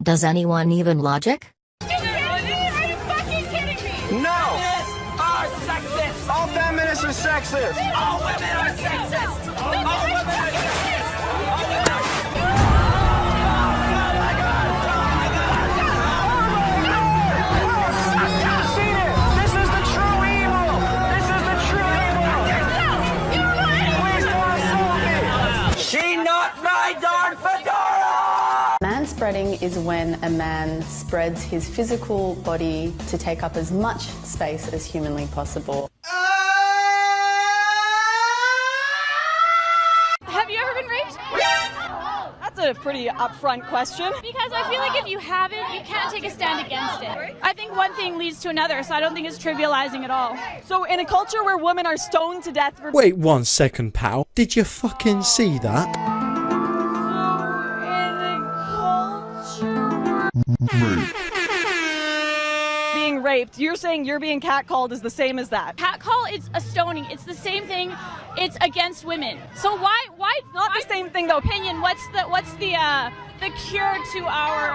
Does anyone even logic? Are you fucking kidding me? No! Feminists are sexist! All feminists are sexist! All women are sexist! All women are sexist! All women are I've seen it! This is the true evil! This is the true evil! Please don't assault me! She not my darn fedora! Manspreading is when a man spreads his physical body to take up as much space as humanly possible. Have you ever been raped? That's a pretty upfront question. Because I feel like if you haven't, you can't take a stand against it. I think one thing leads to another, so I don't think it's trivializing at all. So in a culture where women are stoned to death for— Wait 1 second, pal. Did you fucking see that? being raped, you're saying you're being catcalled is the same as that? Catcall, it's a stoning. It's the same thing. It's against women. So why Not the same thing though. opinion? What's the cure to our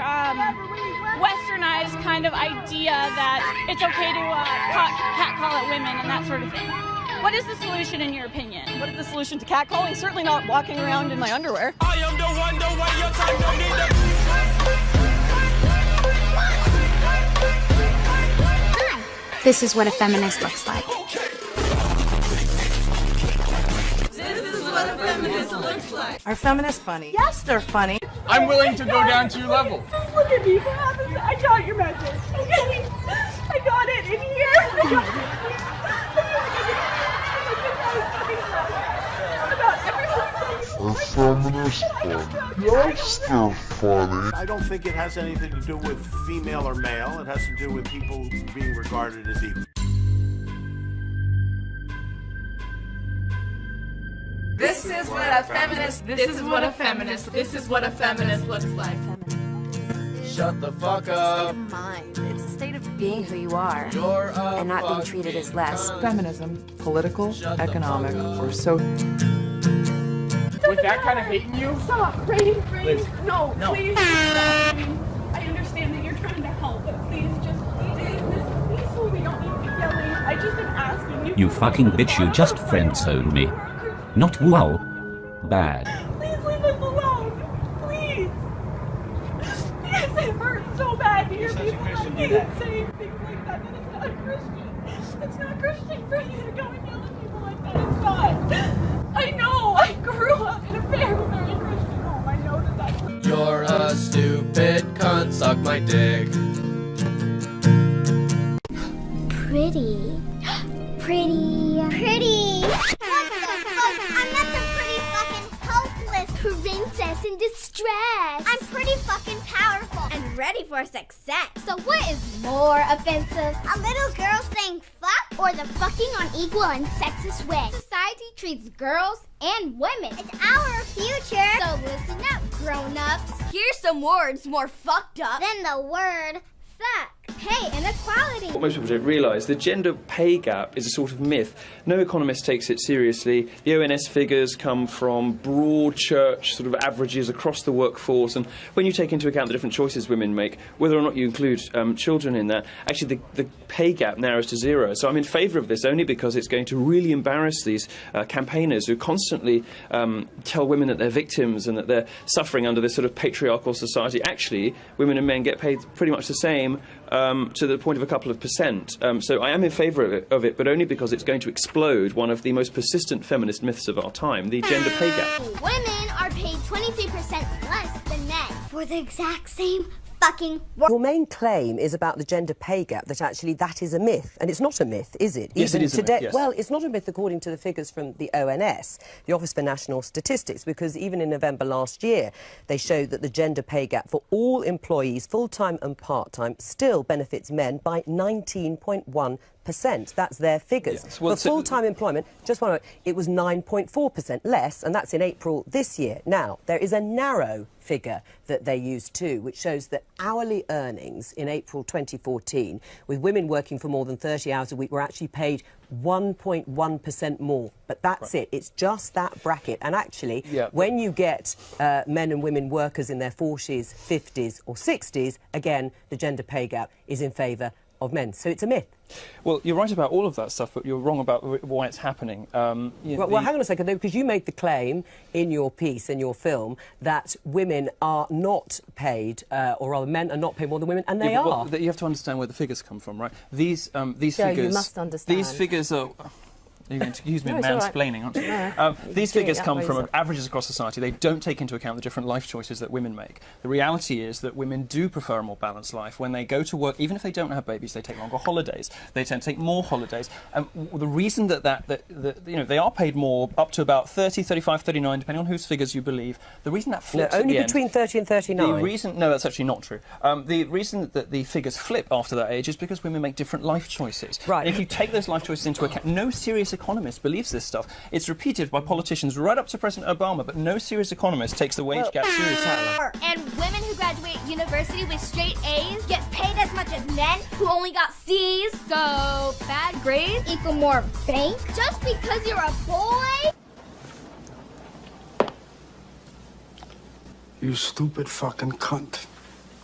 westernized kind of idea that it's okay to catcall at women and that sort of thing? What is the solution in your opinion? What is the solution to catcalling? Certainly not walking around in my underwear. I am the one, your time don't need them. This is what a feminist looks like. This is what a feminist looks like. Are feminists funny? Yes, they're funny. I'm willing to go down to your level. Look at me, what happens? I got your message, okay? I got it in here. Are feminists funny? Yes, they're funny. I don't think it has anything to do with female or male. It has to do with people being regarded as equal. This is what a feminist. This is what a feminist. This is what a feminist looks like. Shut the fuck up. It's a state of mind. It's a state of being who you are You're and not being treated as less. Feminism, political, economic, or social. With that kind of hating you? Stop, Brady, no, please stop. I understand that you're trying to help, but please just, this is peaceful, we don't need to be yelling. I just am asking you. You fucking bitch, you just friend-zoned me. Not wow. Bad. Please leave us alone, please. Because it hurts so bad to hear people saying things like that, that it's not Christian. It's not Christian for you to go and yell at people like that, it's not. I know, I grew up in a very, very Christian home. I know that that's... You're a stupid cunt, suck my dick. Pretty. Pretty. What the fuck? I'm not the pretty fucking helpless princess in distress. I'm pretty fucking powerful and ready for success. So what is more offensive? A little girl saying fuck or the fucking unequal and sexist way? Society treats girls and women. It's our future. So listen up, grown-ups. Here's some words more fucked up than the word fuck. Pay inequality. What most people don't realise, the gender pay gap is a sort of myth. No economist takes it seriously. The ONS figures come from broad church sort of averages across the workforce, and when you take into account the different choices women make, whether or not you include children in that, actually the pay gap narrows to zero. So I'm in favour of this only because it's going to really embarrass these campaigners who constantly tell women that they're victims and that they're suffering under this sort of patriarchal society. Actually, women and men get paid pretty much the same, to the point of a couple of percent. So I am in favour of it, but only because it's going to explode one of the most persistent feminist myths of our time, the gender pay gap. Women are paid 23% less than men for the exact same fucking work. Your main claim is about the gender pay gap, that actually that is a myth. And it's not a myth, is it? Yes, Even it is today, a myth, yes. Well, it's not a myth according to the figures from the ONS, the Office for National Statistics, because even in November last year, they showed that the gender pay gap for all employees, full-time and part-time, still benefits men by 19.1%. 8%. That's their figures. Yes. Well, for full-time employment, just one moment, it was 9.4% less, and that's in April this year. Now, there is a narrow figure that they use too, which shows that hourly earnings in April 2014, with women working for more than 30 hours a week, were actually paid 1.1% more. But that's it. It's just that bracket. And actually, when you get men and women workers in their 40s, 50s or 60s, again, the gender pay gap is in favour of men. So it's a myth. Well, you're right about all of that stuff, but you're wrong about why it's happening. Well, hang on a second, though, because you made the claim in your piece, in your film, that women are not paid, or rather men are not paid more than women, and they are. Well, you have to understand where the figures come from, right? These figures... you must understand. These figures are... You're going to accuse me of mansplaining, aren't you? No. These figures come from averages across society. They don't take into account the different life choices that women make. The reality is that women do prefer a more balanced life. When they go to work, even if they don't have babies, they take longer holidays. They tend to take more holidays. The reason that you know, they are paid more, up to about 30, 35, 39, depending on whose figures you believe. The reason that flips only at the between end, 30 and 39. No, that's actually not true. The reason that the figures flip after that age is because women make different life choices. Right. If you take those life choices into account, no serious economist believes this stuff. It's repeated by politicians right up to President Obama, but no serious economist takes the wage gap seriously. And women who graduate university with straight A's get paid as much as men who only got C's. So bad grades equal more bank just because you're a boy? You stupid fucking cunt.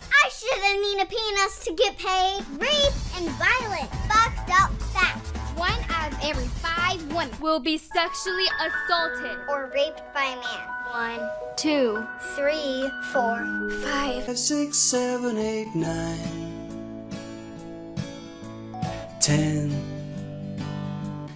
I shouldn't need a penis to get paid. Rape and violence. Fucked up fact. 1 out of every 5 women will be sexually assaulted or raped by a man. 1, 2, 3, 4, 5, 6, 7, 8, 9, 10,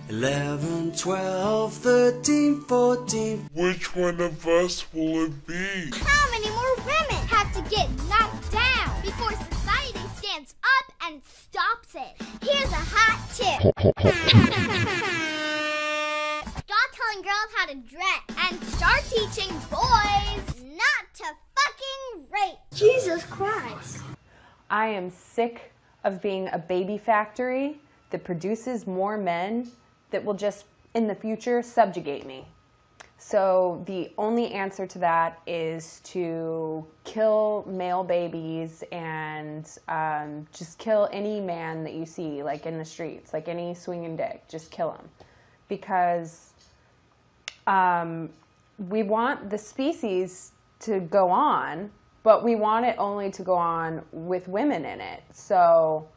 11, 12, 13, 14. Which one of us will it be? How many more women have to get knocked down before society stands up and stops it? Here's a hot tip. Stop telling girls how to dress and start teaching boys not to fucking rape. Jesus Christ. I am sick of being a baby factory that produces more men that will just, in the future, subjugate me. So the only answer to that is to kill male babies and just kill any man that you see, like in the streets, like any swinging dick, just kill him. Because we want the species to go on, but we want it only to go on with women in it. So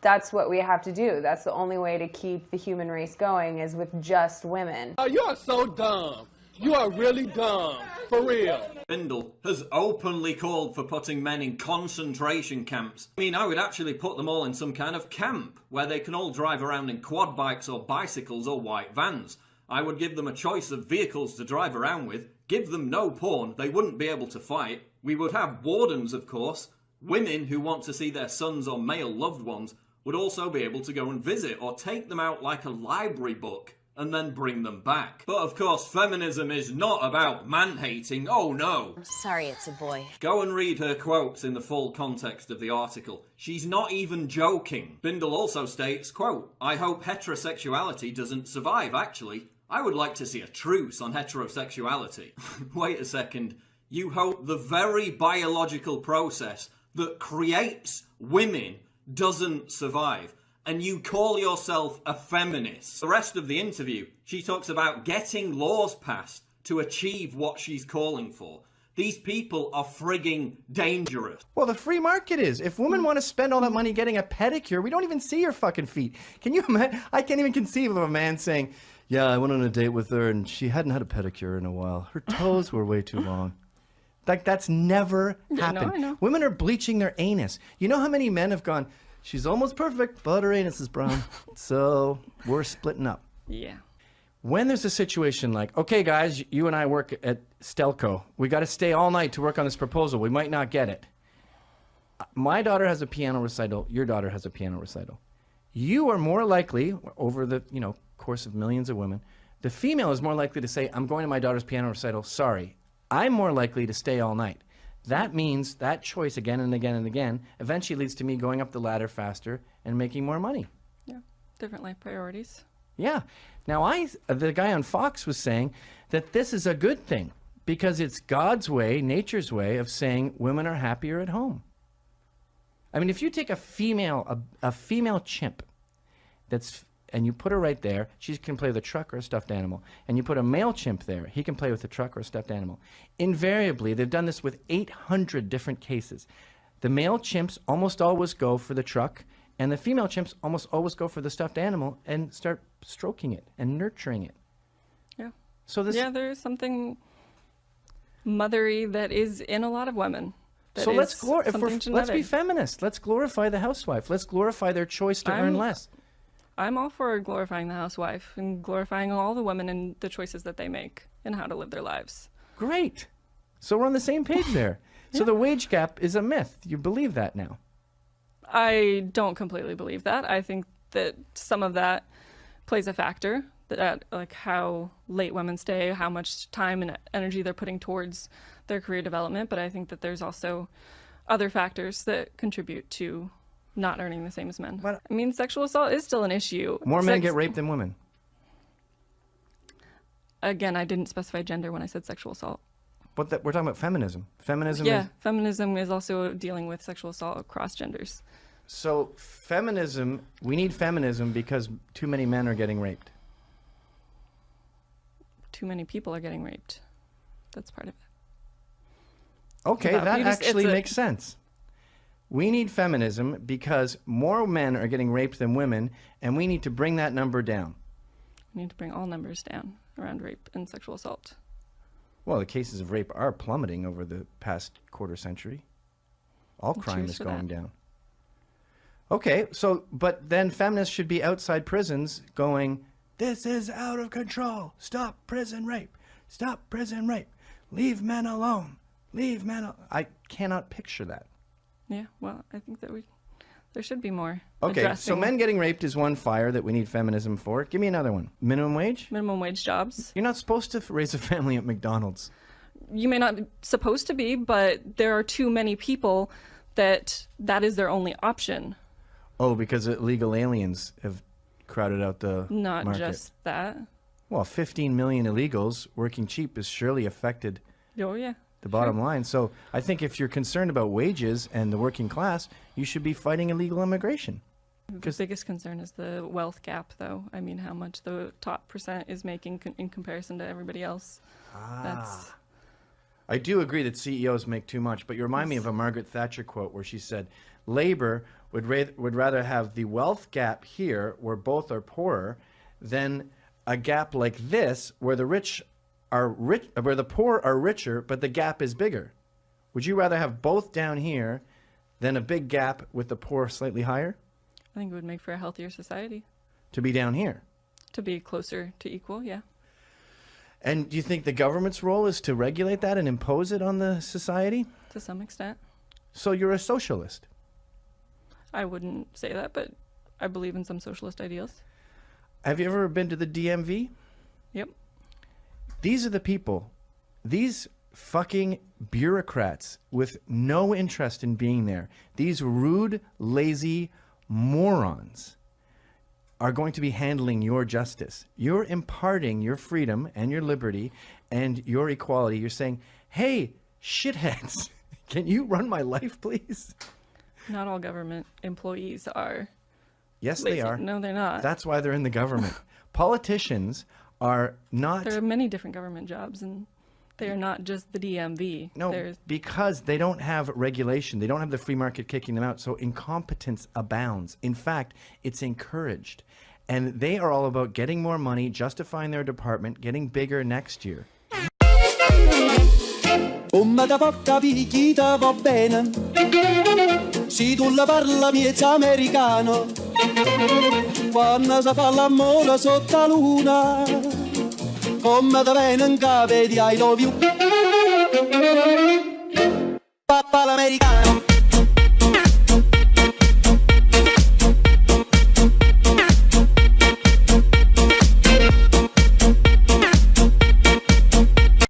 that's what we have to do. That's the only way to keep the human race going, is with just women. Oh, you are so dumb. You are really dumb. For real. Bindle has openly called for putting men in concentration camps. I mean, I would actually put them all in some kind of camp where they can all drive around in quad bikes or bicycles or white vans. I would give them a choice of vehicles to drive around with, give them no porn, they wouldn't be able to fight. We would have wardens, of course. Women who want to see their sons or male loved ones would also be able to go and visit or take them out like a library book and then bring them back. But of course, feminism is not about man-hating, oh no. I'm sorry, it's a boy. Go and read her quotes in the full context of the article. She's not even joking. Bindle also states, quote, I hope heterosexuality doesn't survive, actually. I would like to see a truce on heterosexuality. Wait a second. You hope the very biological process that creates women doesn't survive, and you call yourself a feminist. The rest of the interview, she talks about getting laws passed to achieve what she's calling for. These people are frigging dangerous. Well, the free market is. If women want to spend all that money getting a pedicure, we don't even see your fucking feet. Can you imagine? I can't even conceive of a man saying, yeah, I went on a date with her and she hadn't had a pedicure in a while. Her toes were way too long. Like, that's never happened. I know. Women are bleaching their anus. You know how many men have gone, she's almost perfect, but her anus is brown. So we're splitting up. Yeah. When there's a situation like, okay, guys, you and I work at Stelco. We got to stay all night to work on this proposal. We might not get it. My daughter has a piano recital. Your daughter has a piano recital. You are more likely, over the course of millions of women, the female is more likely to say, I'm going to my daughter's piano recital. Sorry. I'm more likely to stay all night. That means that choice again and again and again eventually leads to me going up the ladder faster and making more money. Different life priorities. Yeah. Now, the guy on Fox was saying that this is a good thing because it's God's way, nature's way of saying women are happier at home. I mean, if you take a female chimp and you put her right there, she can play with a truck or a stuffed animal. And you put a male chimp there, he can play with a truck or a stuffed animal. Invariably, they've done this with 800 different cases. The male chimps almost always go for the truck, and the female chimps almost always go for the stuffed animal and start stroking it and nurturing it. Yeah. So this. Yeah, there's something mothery that is in a lot of women. So let's be feminists. Let's glorify the housewife. Let's glorify their choice to earn less. I'm all for glorifying the housewife and glorifying all the women and the choices that they make and how to live their lives. Great. So we're on the same page there. So the wage gap is a myth. You believe that now? I don't completely believe that. I think that some of that plays a factor, that like how late women stay, how much time and energy they're putting towards their career development. But I think that there's also other factors that contribute to not earning the same as men. But, I mean, sexual assault is still an issue. More men get raped than women. Again, I didn't specify gender when I said sexual assault. But we're talking about feminism. Feminism is also dealing with sexual assault across genders. So feminism, we need feminism because too many men are getting raped. Too many people are getting raped. That's part of it. Okay, that actually makes sense. We need feminism because more men are getting raped than women, and we need to bring that number down. We need to bring all numbers down around rape and sexual assault. Well, the cases of rape are plummeting over the past quarter century. All crime is going down. Okay, so, but then feminists should be outside prisons going, this is out of control. Stop prison rape. Stop prison rape. Leave men alone. Leave men alone. I cannot picture that. Yeah, well, I think that there should be more. Okay, so men getting raped is one fire that we need feminism for. Give me another one. Minimum wage? Minimum wage jobs. You're not supposed to raise a family at McDonald's. You may not be supposed to be, but there are too many people that is their only option. Oh, because illegal aliens have crowded out the market. Not just that. Well, 15 million illegals working cheap has surely affected the bottom line. So I think if you're concerned about wages and the working class, you should be fighting illegal immigration. The biggest concern is the wealth gap, though. I mean, how much the top percent is making in comparison to everybody else. I do agree that CEOs make too much, but you remind me of a Margaret Thatcher quote where she said, labor would rather have the wealth gap here, where both are poorer, than a gap like this, where the rich are rich, where the poor are richer, but the gap is bigger. Would you rather have both down here than a big gap with the poor slightly higher? I think it would make for a healthier society. To be down here? To be closer to equal, yeah. And do you think the government's role is to regulate that and impose it on the society? To some extent. So you're a socialist? I wouldn't say that, but I believe in some socialist ideals. Have you ever been to the DMV? Yep. These are the people, these fucking bureaucrats with no interest in being there, these rude, lazy morons are going to be handling your justice. You're imparting your freedom and your liberty and your equality. You're saying, hey, shitheads, can you run my life, please? Not all government employees are. Yes, lazy. They are. No, they're not. That's why they're in the government. Politicians are not... There are many different government jobs, and they are not just the DMV. No, because they don't have regulation. They don't have the free market kicking them out, so incompetence abounds. In fact, it's encouraged. And they are all about getting more money, justifying their department, getting bigger next year. Come da porta picchita va bene, si tu la parla miezza americano, quando si fa l'amore sotto la luna, come da bene in capo di I love you, papà l'americano.